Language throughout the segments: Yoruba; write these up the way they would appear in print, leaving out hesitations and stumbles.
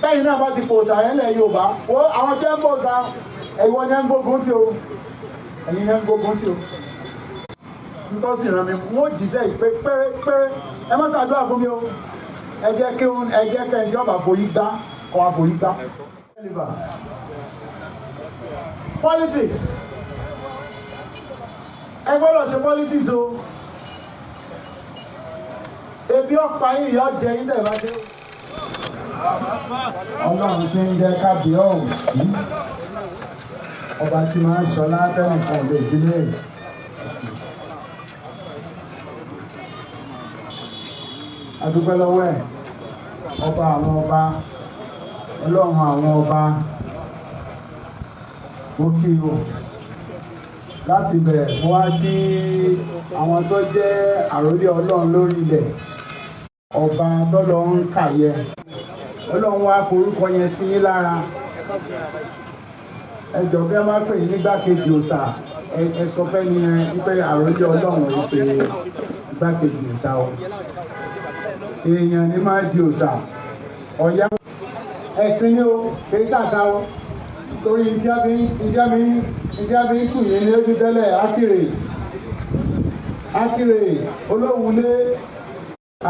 bẹ́ẹ̀ náà bá ti pòsà yẹn lẹ̀ Yorùbá ó àwọn tẹ́ ń pòsà ẹ̀wọ̀n ní ẹ̀ ń gbógun tí o ẹ̀yin ní ẹ̀ ń gbógun tí o nítorí ìran mi wọ́n jíṣẹ́ ìpè pérépéré ẹ má ṣàdúrà fún mi o ẹ jẹ́ kẹ́ ìjọba àfòyí gbá kọ́ àfòyí gbá. Politics ẹ gbọ́dọ̀ ṣe politics o ebi ọ̀pá yìí yọ jẹ yín dẹ̀ bá dé o. Ọlọ́run ti ń jẹ́ kábíyọ̀sí ọba tí máa ń sọ látẹnìkan lè dílé. Adúpẹ́ lọ́wọ́ ẹ̀ ọba àwọn ọba Ọlọ́run àwọn ọba ó kí o láti bẹ̀rẹ̀ mo wá kí àwọn tó jẹ́ àròlé Ọlọ́run lórí ilẹ̀ ọba tọ́lọ́run kàyẹ Ọlọ́run wá forúkọ yẹn sí yín lára ẹ jọ̀ọ́ bí ẹ má pè yín nígbàkejì òòṣà ẹ sọ fẹ́ ni wípé àròlé Ọlọ́run ẹ ṣe igbákejì òòṣà o èèyàn ní máa di òòṣà ọ̀yá ẹ̀sìn ni o kìí ṣàṣà o torí ìjà mi tù yín ní ojú tẹ́lẹ̀ Akire Olówulé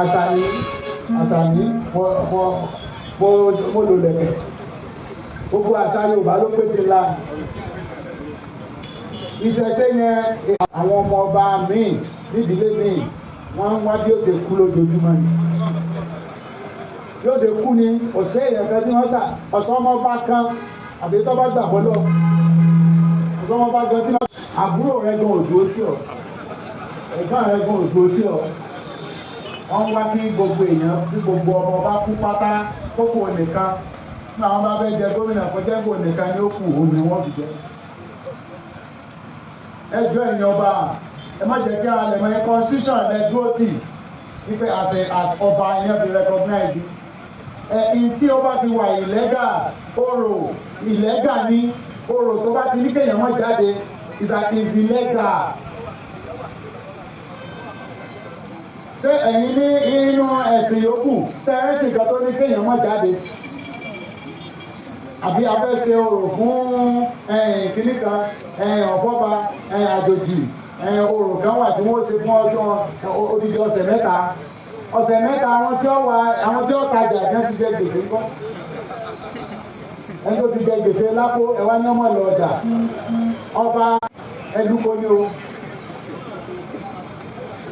Àṣàní mo lò lẹ̀kẹ̀ gbogbo àṣà Yorùbá ló pèsè ńlá ìṣẹ̀ṣe yẹn àwọn ọmọ ọba míì nídìílé míì wọ́n wá bí ó ṣe kú lójoojúmọ́ ni yóò ṣe kú ni ọ̀sẹ̀ èèyàn kan tí wọ́n sà ọ̀sán ọmọ bá kan àbí tó bá gbà bọ́lọ̀ ọ̀sán ọmọ bá gan tí wọ́n àbúrò rẹ̀ gan òdò tí ọ̀ ẹ̀gbọ́n rẹ̀ gan òdò tí ọ̀ wọ́n wá kí gbogbo èèyàn kí gbogbo ọmọ bá kú pátá kókò nìkan ní àwọn bá fẹ́ jẹ gómìnà kọjá kó nìkan ni ó kù òun ni wọ́n fi jẹ. ẹjọ́ ẹ̀yin ọba ẹ má jẹ́ kí a lè mọ ẹ constitution ẹ dúró tì wípé as ọba yẹn fi recognize ẹ̀yìn tí ó bá ti wà illegal illegal ní orò tó bá ti ní kéèyàn mọ́ jáde is illegal. ṣé ẹ̀yin ní inú ẹ̀sìn yòókù ṣé ẹ̀sìn kan tó ní kéèyàn mọ́ jáde àbí abẹ́ ṣe orò fún kìnnì kan ọ̀fọ́ba àjòjì orò kan wà tí wọ́n ṣe fún ọjọ́ odidi ọ̀sẹ̀ mẹ́ta àwọn tí ó tajà ní ti jẹ gbèsè ńkọ́ ẹni tó ti jẹ gbèsè lápò ẹwà ní ọmọ ìlọ ọjà ọba ẹdúkọ ni o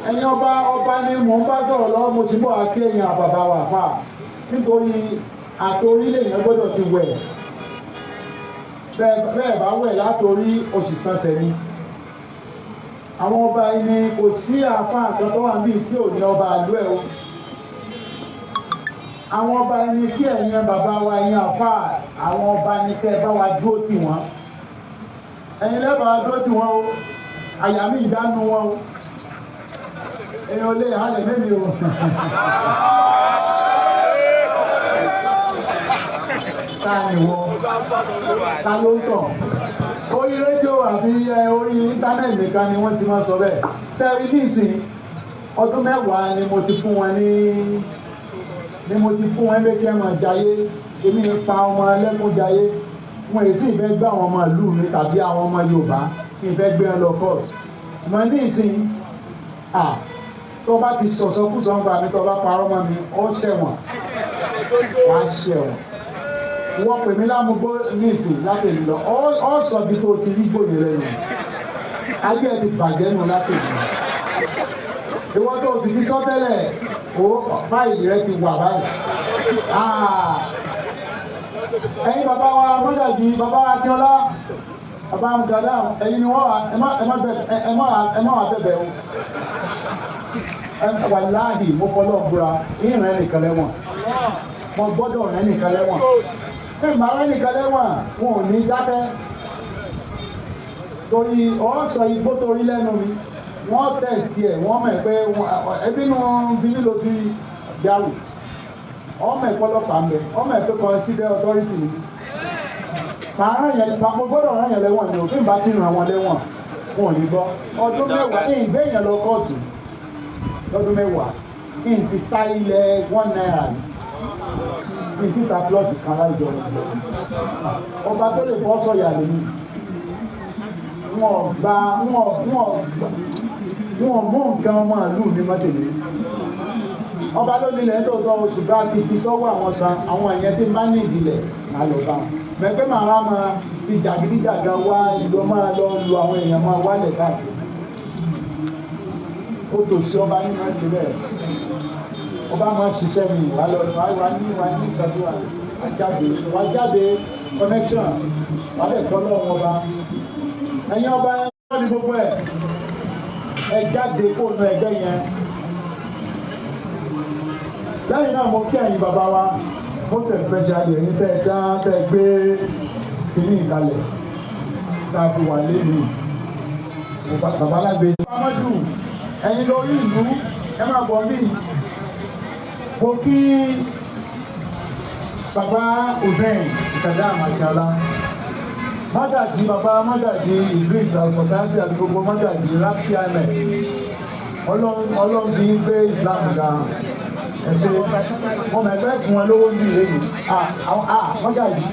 ẹni ọba ni mò ń bá sọ̀rọ̀ lọ́wọ́ mo sì bọ̀ àké èèyàn àbàbà wà fà nítorí àtòrílẹ̀ yẹn gbọ́dọ̀ ti wẹ̀ bẹ́ẹ̀ bá wẹ̀ látòrí oṣù sànsẹ̀ ni àwọn ọba ẹni kò sí àáfàá kan tó wà níbi tí ò ní ọba àlú ẹ̀ o àwọn ọba ẹni kí ẹ̀yin bàbá wa ẹ̀yin àáfàá àwọn ọba ẹni kẹ́ ẹ bá wa dúró tì wọ́n ẹ̀yin lẹ́bàá wa dúró tì wọ́n o àyà mi ìdánu wọn o èèyàn lè halẹ̀ mẹ́mi o. Ta ni wọ́n ta ló ń tàn orí rédíò àbí orí íńtánẹ́ẹ̀tì nìkan ni wọ́n ti máa sọ bẹ́ẹ̀ sẹ́rí nísìn ọdún mẹ́wàá ni mo ti fún wọn lékè ẹ̀mọ̀ jayé èmi ń pa ọmọ ẹlẹ́kùn jayé wọn èsì ìfẹ́ gbé àwọn ọmọ ìlú mi tàbí àwọn ọmọ Yorùbá kí n fẹ́ gbé ẹ lọ kọ́ọ̀tù ìmọ̀ nísìn tó bá ti sọ̀sọ́kùsọ̀ ń gbà mí tó bá parọ́ mọ́ mi ó ṣẹ̀wọ̀n wàá ṣẹ̀wọ̀n wọ́n pè mí lámúgbó nísìn láti lọ ọ́ sọ bí tó ti rí gbòòyè rẹ nù ayé ẹ ti bàjẹ́ nù láti lọ ìwọ́n tó sì fi sọ́tẹ́lẹ̀ ó fáìlì rẹ ti wà báyìí ẹ̀yin bàbá wa mọ́dàjì bàbá wa Akínọlá bàbá Mùgàdá ẹ̀yin ni wọ́n wà ẹ má wà bẹ̀bẹ̀ o wàláhì mo fọlọ́ búra ìrìn ẹnìkan lẹ́wọ̀n mo gbọ́dọ̀ rẹ̀ nìkan lẹ́wọ̀n ìmọ̀ rẹ̀ nìkan lẹ́wọ̀n wọn ò ní dákẹ́ torí ọ̀sọ̀ igbó torí lẹ́nu mi wọ́n tẹ̀sí ẹ̀ wọ́n mọ̀ pé ẹbí nu bíbí ló ti jáwé ọmọ ìpọlọpàá ń bẹ ọmọ ìpè consider authority ni mo gbọ́dọ̀ rán yẹn lẹ́wọ̀n ni òfin bá ti ràn wọ́n lẹ́wọ̀n wọn ò ní gbọ́ ọdún mẹ́wàá ní ìgbéyàn lọ kóòtù lọ́dún mẹ́wàá kí n sì ta ilẹ̀ 1 náírà ni ìfìta plọ́ọ̀tì kan láìjọ ọba tó lè fọ́ sọ̀yà lèmi wọn mú nǹkan ọmọ ìlú mi mọ́tèlé ọba ló nílẹ̀ tó tọ́ oṣù bá ti fi sọ́wọ́ àwọn kan àwọn èèyàn tí bá ní ìdílẹ̀ máa lọ bá wọn mẹ́pẹ́ màá máa fi jàgídíjàgan wá ìlú máa lọ lu àwọn èèyàn máa wálẹ̀ káàkiri ó tòṣì ọba ní máa ṣe bẹ́ẹ̀ ọba máa ṣiṣẹ́ mi wà lọ wà ní ìtọ́jú wà jáde connection wà lẹ̀ tọ́ lọ́wọ́ ọba ẹ̀yin ọba ẹ̀ wọ́n ní gbogbo ẹ̀ jáde kóònù ẹgbẹ́ yẹn lẹ́yìn náà mo kí ẹ̀yin bàbá wa mo tẹ̀ special ẹ̀yin tẹ̀ tẹ̀ gbé kìíní ìkàlẹ̀ tá a fi wà lẹ́nu bàbá lágbè. Amadu ẹ̀yin lórí ìlú ẹ máa bọ̀ mí mo kí bàbá Hussein ìkàdá àmàjàlá mọ́gàjì bàbá mọ́gàjì ìlú ìsàlùmọ̀sánsì àti gbogbo mọ́gàjì láti àmẹ́ ọlọ́run ti ń gbé Islam ga ẹ̀ṣẹ̀ wọn mẹ́fẹ́ fún wọn lówó ní ìlú yìí mọ́gàjì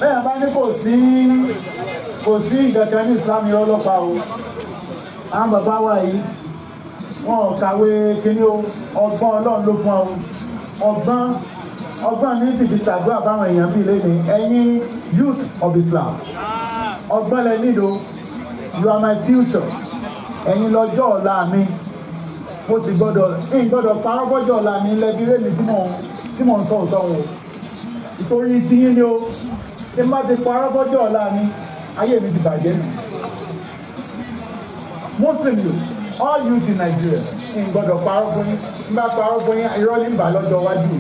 bẹ́ẹ̀ bá ní kò sí ìgbẹ̀kẹ́ ní Islam yọ ọlọ́pàá o àwọn bàbá wa yìí wọn ò kàwé kíní o ọgbọ́n ọlọ́run ló fún ọ ọgbọ́n ní ti fi ṣàdúrà báwọn èèyàn bíi lẹ́nu ẹ̀yin youth of Islam ọgbọ́n lẹ nílò you are my future ẹ̀yin lọ́jọ́ ọ̀la mi mo sì gbọ́dọ̀ parọ́ bọ́jọ́ ọ̀la mi lẹ́bi lẹ́mi tí mò ń sọ òótọ́ wọn ìtorí tiyín ni o tí n bá ti parọ́ bọ́jọ́ ọ̀la mi ayé mi ti bàjẹ́ nù Muslim youth all youth in Nigeria n gbọ́dọ̀ parọ́ fún yín n bá parọ́ fún yín irọ́ ní bà lọ́jọ́ iwájú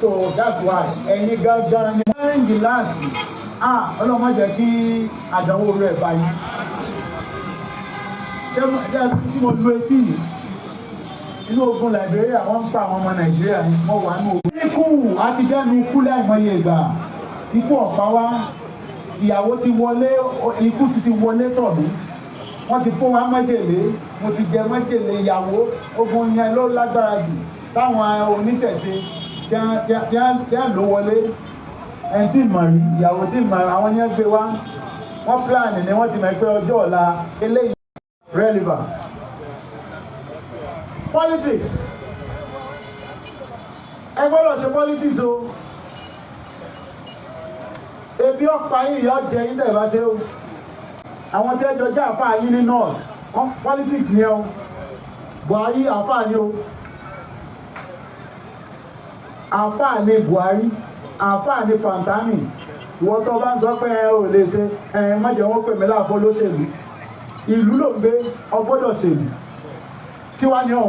so that's why ẹ̀yin gangan ni wọ́n ń last ọlọ́mọ jẹ́ kí àdánwò rẹ̀ báyìí tí mo lu etí yìí inú ogun Liberia wọ́n ń pa àwọn ọmọ Nàìjíríà ní wọ́n wà ní ogun. ikú àti dẹ́nu ikú láìmọye ìgbà ikú ọ̀pá wá ìyàwó ti wọlé ikú ti wọlé tọ̀ mí wọ́n ti fún wa májèlé mo ti jẹ májèlé ìyàwó ogun yẹn ló lágbára jù táwọn oníṣẹ̀ṣe tí a lò wọlé ẹni tí mọ̀ rí ìyàwó tí mọ̀ àwọn yẹn gbé wá wọ́n plan ni wọ́n ti mọ̀ pé ọjọ́ ọ̀la eléyìí relevance. Politics ẹ gbọ́dọ̀ ṣe politics o ebi ọ̀pá yìí yọ jẹ yín tẹ̀ bá ṣe o àwọn tí ẹ jọ jẹ́ àfáà yín ní north politics ni ẹ o Buhari àfáà ni o àfáà ni Buhari àfáà ni Fantami ìwọ tó bá ń sọ pé ẹ ò lè ṣe ẹ má jẹ́ wọ́n pè mí láàbọ̀ lóṣèlú ìlú ló ń gbé ọgbọ́dọ̀ ṣèlú kí wá ní ọ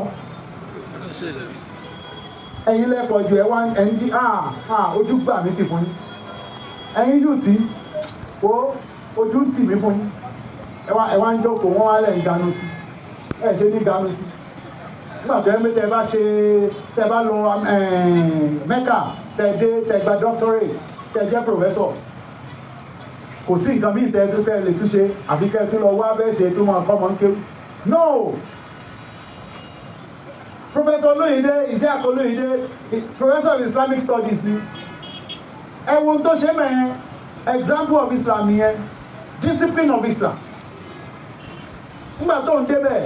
ẹ̀yin lẹ́pọ̀ ju ẹ wá ẹ̀yin tí ojú gbà mí ti fún yín ẹ̀yin yóò tí ojú ń tì mí fún yín ẹ wá ń jókòó wọ́n wá lẹ̀ ń ganu sí ẹ ṣe ní ganu sí nígbà tó ẹ mé tẹ bá lọ Mẹ́kà tẹ dé tẹ gba doctorate tẹ jẹ́ professor kò sí nǹkan bí ìtẹ́ tó fẹ́ lè túnṣe àfi kẹ́ tó lọ wá bẹ́ẹ̀ ṣe tó máa kọ́ mọ́ ń kéwù no. Professor Olóyèdé Isiaq Olóyèdé Professor of Islamic Studies ni ẹ̀wọ̀n tó ṣe mẹ́rin example of Islam yẹn discipline of Islam nígbà tó ń débẹ̀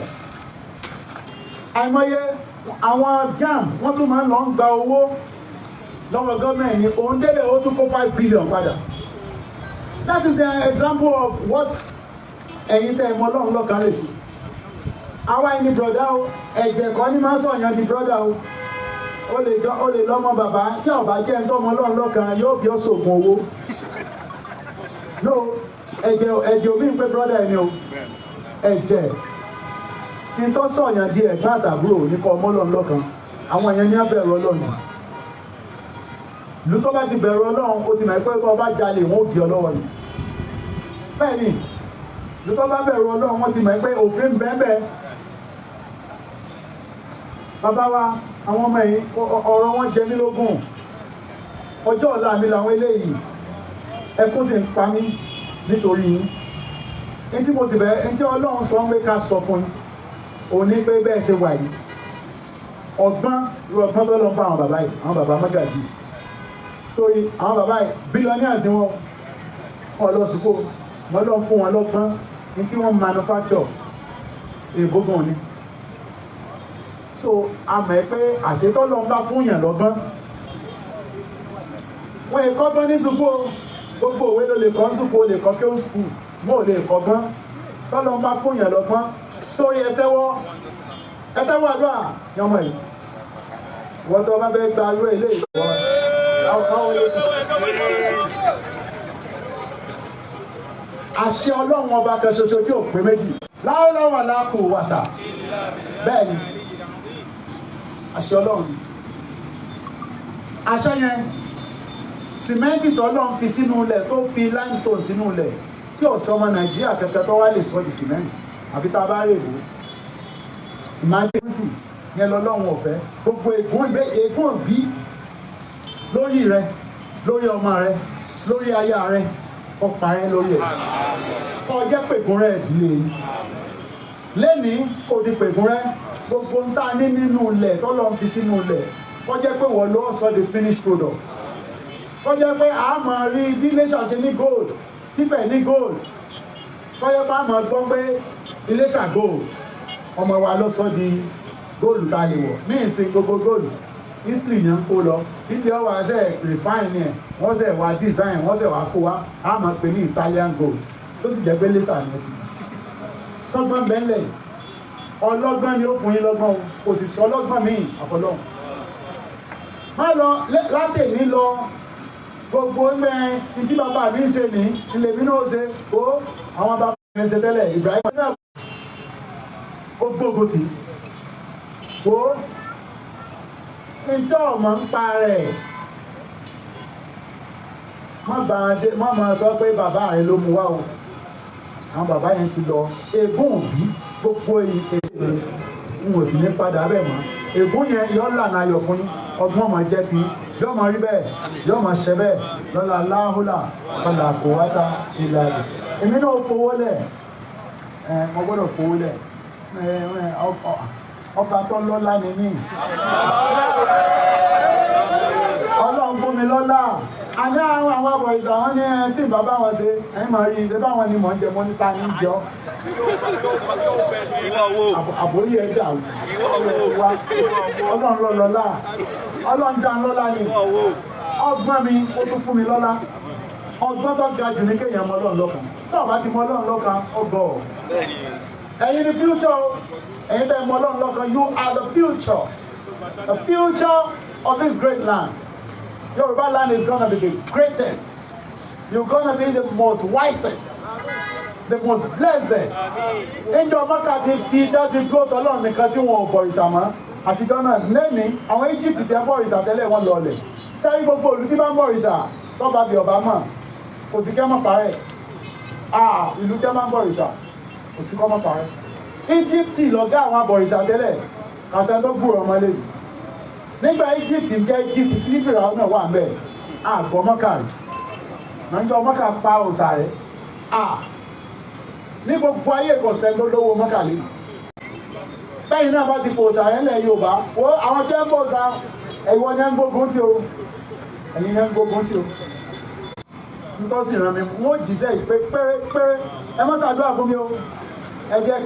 àìmọye àwọn JAMB wọ́n tún máa ń lọ ń gba owó lọ́wọ́ gọ́ọ̀mẹ̀ntì ni òun débẹ̀ ó tún kó 5 billion padà that is the example of what ẹ̀yin tẹ́ ẹ mọ Ọlọ́run lọ́kàn lè sí. Àwa ẹni broda o ẹ̀jẹ̀ kan ní máa sọ̀yàn di broda o ó lè lọ́mọ bàbá tí ọba jẹ́ ń tọ́mọ Ọlọ́run lọ́kàn yóò fi ọ́ sògùn owó no ẹ̀jẹ̀ òbí ń pé broda ẹni o ẹ̀jẹ̀ kí n tọ́ sọ̀yàn di ẹ̀gbọ́n àtàbúrò nípa ọmọ Ọlọ́run lọ́kàn àwọn èèyàn ní abẹ́rù Ọlọ́run ìlú tó bá ti bẹ̀rù Ọlọ́run ó ti mọ̀ pé kó ọba jalè wọn ò di ọlọ́wọ́ yìí bẹ́ẹ̀ ni ìlú tó bá bẹ̀rù Ọlọ́run wọ́n ti mọ̀ pé òfin bẹ́ẹ̀ bàbá wa àwọn ọmọ yìí ọ̀rọ̀ wọn jẹ mí lógún ọjọ́ ọ̀la mi làwọn eléyìí ẹkún sì ń pa mí nítorí yín ní tí mo sì bẹ̀rẹ̀ ní tí Ọlọ́run sọ pé ká sọ fún yín òní pé bẹ́ẹ̀ ṣe wà yìí ọgbọ́n tó lọ fún àwọn bàbá yìí, àwọn bàbá Mọ́gàjí. Sórí àwọn bàbá yìí billionaires ni wọ́n lọ sùkó, wọ́n lọ fún wọn lọ́gbọ́n ní tí wọ́n manufacture èèbó gan ni. So àmọ́ pé àṣetọ́ lọ ń bá fún yàn lọ́gbọ́n. Wọ́n lè kọ́ gbọ́n ní sùkó, gbogbo òwe ló lè kọ́ sùkó, lè kọ́ kí ó sùkú, wọ́n ò lè kọ́ gbọ́n. Tọ́lọ́ ń bá fún yàn lọ́gbọ́n. Sórí ẹtẹ́wọ́ àdúrà yọmọ yìí. Wọ́n tó bá fẹ́ gba irú ilé ìwọ́. Àṣẹ Ọlọ́run ọba kan ṣoṣo tí ò pé méjì. Láwọ́láwọ̀ láàkó wàtà. Bẹ́ẹ̀ ni, àṣẹ Ọlọ́run. Àṣẹ yẹn, sìmẹ́ntì tó Ọlọ́run fi sínú ilẹ̀ tó fi limestone sínú ilẹ̀ tí ò sọ ọmọ Nàìjíríà kẹ̀kẹ́ tó wá lè sọ di sìmẹ́ntì. Àfi tá a bá rèé wò. Ìmájẹ́sì yẹn lọ́lọ́run ọ̀fẹ́. Gbogbo ègún òbí lórí rẹ, lórí ọmọ rẹ, lórí aya rẹ, ó parẹ́ lórí ẹ̀. Ọjẹ́ pègún rẹ̀ ìdílé yìí. Lénìí kò di pègún rẹ̀, gbogbo ń tà ní nínú ilẹ̀ tọ́lọ́ ń fi sínú ilẹ̀. Kọjẹ́ pé wọ́n ló sọ the finished product. Kọjẹ́ pé a máa rí bí Iléṣà ṣe ní gold, tíbẹ̀ ní gold. Kọjẹ́ pé a máa gbọ́ pé Iléṣà gold. Ọmọ wa ló sọ di góòlù tá a lè wọ̀. Ní ìsìn gbogbo góòlù. Italy yẹn ń kó lọ. Italy ọwọ́ àṣẹ refine ẹ̀, wọ́n ṣẹ̀ wá design, wọ́n ṣẹ̀ wá kó wá. A máa pè ní Italian gold. Tó sì jẹ́ pé Iléṣà ni ẹ ti. Sọ́gbọ́n bẹ́ńlẹ̀ ọlọ́gbọ́n ni ó fún yín lọ́gbọ́n o, kò sì sọ ọlọ́gbọ́n míì àfọlọ́hùn. Má lọ látẹ̀ní lọ gbogbo ẹgbẹ́ tí bàbá mi ń ṣe ní ilé mi náà ṣe kó àwọn bàbá mi ń ṣe tẹ́lẹ̀ Ibrahim náà ó gbógun tì kó ìjọ ọmọ ń pa rẹ̀. Má máa sọ pé bàbá rẹ ló mú wá o. Àwọn bàbá yẹn ti lọ. Ègún òbí gbogbo èsì rẹ̀ n ò sì ní padà bẹ́ẹ̀ mọ́. Ègún yẹn yọ lànà ayọ̀ fún yín. Ọgbọ́n máa jẹ́ ti yọ máa rí bẹ́ẹ̀ yọ máa ṣẹ bẹ́ẹ̀ lọ́la láhùlà padà kò wá ta ìlà rẹ̀. Èmi náà fowó lẹ̀ mo gbọ́dọ̀ fowó lẹ̀ ọba tó lọ́lá ni mí. Ọlọ́run fún mi lọ́lá. Àní àwọn àbọ̀ ìsà wọn ní tí bàbá wọn ṣe ẹ̀yìn máa rí ṣe báwọn ni mò ń jẹ mọ́ níta ní jọ. Àbórí ẹ̀ dà wá. Ọlọ́run lọ lọ́lá. Ọlọ́run dá lọ́lá ni. Ọgbọ́n mi ó tún fún mi lọ́lá. Ọgbọ́n tó ga jù ní kéèyàn mọ Ọlọ́run lọ́kàn. Tó o bá ti mọ Ọlọ́run lọ́kàn, ó gọ̀ ọ́. Ẹ̀yin ni future. Ẹ̀yin tẹ́ mọ Ọlọ́run lọ́kàn, you are the future. The future of this great land. Yoruba land is going to be the greatest. You're going to be the most wisest, the most blessed. Ẹjọ́ mọ́kàtí fi dájú dúró tọ́lọ́run nìkan tí wọn ò bọ̀ ìsàmọ́. Àtijọ́ náà lẹ́ni àwọn Egypt tẹ́ bọ̀ ìsà tẹ́lẹ̀ wọn lọlẹ̀. Sáré gbogbo olú tí bá ń bọ̀ ìsà tọ́ba bí ọba mọ̀ kò sí kẹ́ mọ́ parẹ́. Ìlú tẹ́ máa ń bọ̀ ìsà kò sí kọ́ mọ́ parẹ́. Egypt lọ̀gá àwọn abọ̀rìṣà tẹ́lẹ̀ kàṣà tó gbúrò ọmọlé yìí. Nígbà Egypt ń jẹ́ Egypt tí Fìràwọ̀ náà wà ń bẹ̀ àgbọ̀ mọ́kà rẹ̀. Nàìjọ́ mọ́kà pa òòṣà rẹ̀. Ní gbogbo ayé ìkọ̀sẹ̀ tó lówó mọ́kà lé. Bẹ́yìn náà bá ti pò òòṣà rẹ̀ ńlẹ̀ Yorùbá. Wo àwọn tẹ́ ń bọ̀ òòṣà ẹ̀wọ̀n ní ń gbógun tí o. Ẹ̀yin ní ń gbógun tí o. Nítorí ìran mi, wọ́n jíṣẹ́ ìpè pérépéré. Ẹ má ṣàdúrà fún mi o. Ẹ jẹ́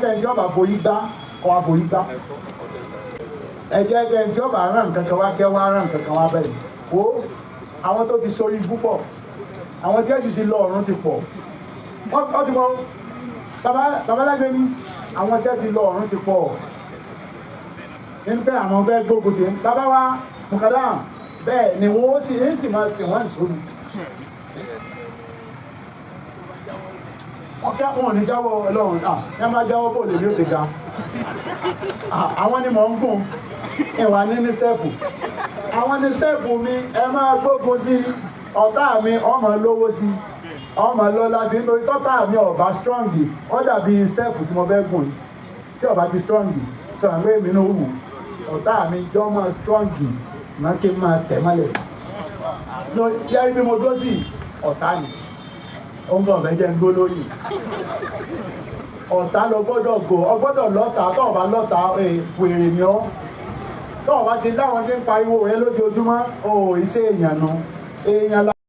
kẹ́ ìjọba forí gbá kọ́ wa forí gbá. Ẹ jẹ́ kẹ́ ìjọba rán nǹkan kan wá kẹ́ wá rán nǹkan kan wá bẹ́ẹ̀. Wo àwọn tó ti sórí ibú pọ̀, àwọn tí ẹ sì ti lọ ọ̀run ti pọ̀. Wọ́n ti mọ babalágbé ní àwọn tí ẹ ti lọ ọ̀run ti pọ̀. Nínú pé àwọn fẹ́ gbógun tì ń bàbá wa Mùkádà bẹ́ẹ̀ ni wọ́n sì máa sìn wọ́n ìṣòro. Wọn ò ní jáwọ́ Ọlọ́run ẹ máa jáwọ́ bò lè ní òsè ga. Àwọn ni mò ń gùn ìwà ní stẹ́ẹ̀pù. Àwọn ní stẹ́ẹ̀pù mi ẹ máa gbógun sí ọ̀tá mi ọmọ lówó sí ọmọ lọ́lá sí nítorí tọ́tá mi ọ̀bá strong ó dàbí stẹ́ẹ̀pù tí mo fẹ́ gùn yìí tí ọ̀bá ti strong sọ̀rọ̀ pé èmi náà wù ọ̀tá mi jọ́ máa strong máa kí n máa tẹ̀ mọ́lẹ̀. Yẹ́rí bí mo dó sí ọ̀tá ni. Ó ń bọ̀ fẹ́ jẹ́ ń gbó lórí. Ọ̀tá lọ gbọ́dọ̀ gò, ọ gbọ́dọ̀ lọ́ta, tó ọ̀bá lọ́ta wèrè ni ọ́. tó o bá ti láwọn tí ń pariwo rẹ lójoojúmọ́ o ò ṣe èèyàn nu èèyàn